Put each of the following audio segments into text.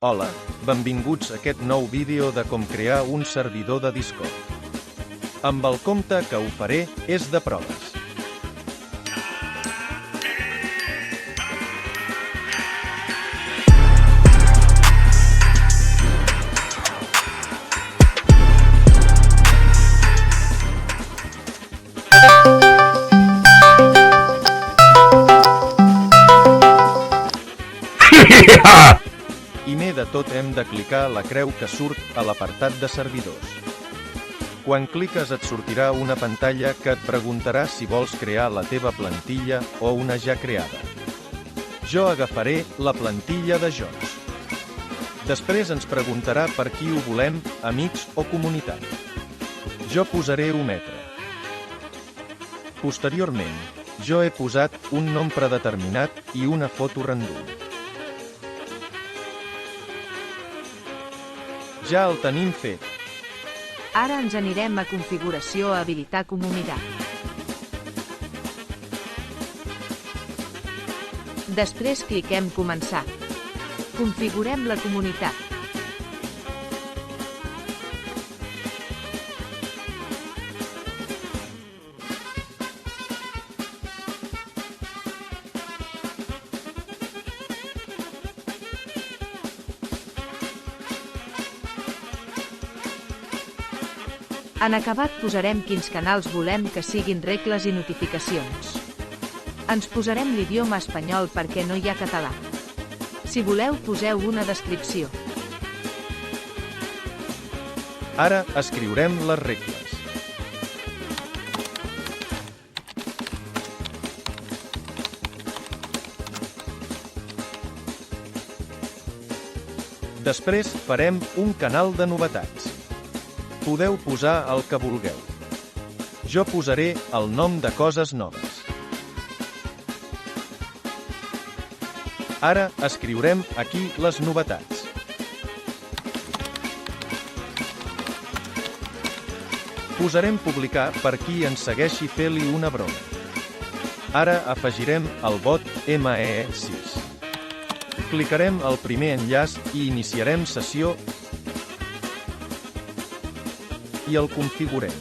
Hola, benvinguts a aquest nou vídeo de com crear un servidor de Discord. Amb el compte que ho faré és de proves. Primer de tot hem de clicar la creu que surt a l'apartat de servidors. Quan cliques et sortirà una pantalla que et preguntarà si vols crear la teva plantilla o una ja creada. Jo agafaré la plantilla de jocs. Després ens preguntarà per qui ho volem, amics o comunitat. Jo posaré ometre. Posteriorment, jo he posat un nom predeterminat i una foto random. Ja el tenim fet. Ara ens anirem a configuració a habilitar comunitat. Després cliquem començar. Configurem la comunitat. En acabat posarem quins canals volem que siguin regles i notificacions. Ens posarem l'idioma espanyol perquè no hi ha català. Si voleu, poseu una descripció. Ara escriurem les regles. Després farem un canal de novetats. Podeu posar el que vulgueu. Jo posaré el nom de coses noves. Ara escriurem aquí les novetats. Posarem publicar per qui ens segueixi fer-li una broma. Ara afegirem el bot ME6. Clicarem el primer enllaç i iniciarem sessió i el configurem.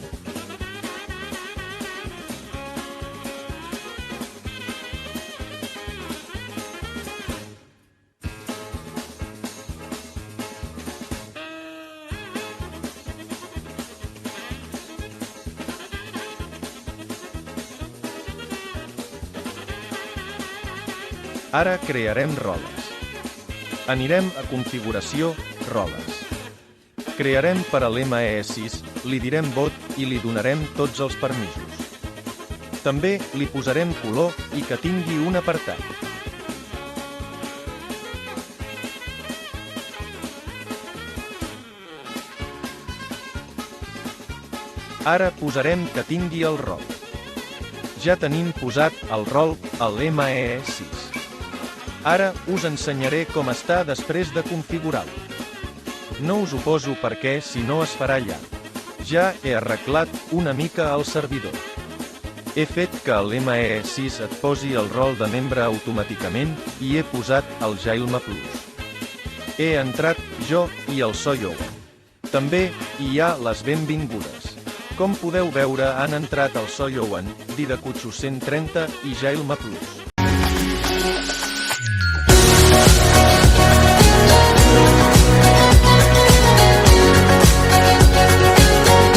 Ara crearem roles. Anirem a configuració, roles. Crearem per a l'ME6, li direm bot i li donarem tots els permisos. També li posarem color i que tingui un apartat. Ara posarem que tingui el rol. Ja tenim posat el rol a l'ME6. Ara us ensenyaré com està després de configurar-lo. No us ho poso perquè, si no es farà llarg. Ja he arreglat una mica el servidor. He fet que l'ME6 et posi el rol de membre automàticament i he posat el Jailma Plus. He entrat jo i el Soyowan. També hi ha les benvingudes. Com podeu veure, han entrat el Soyowan, Didakuchu 130 i Jailma Plus.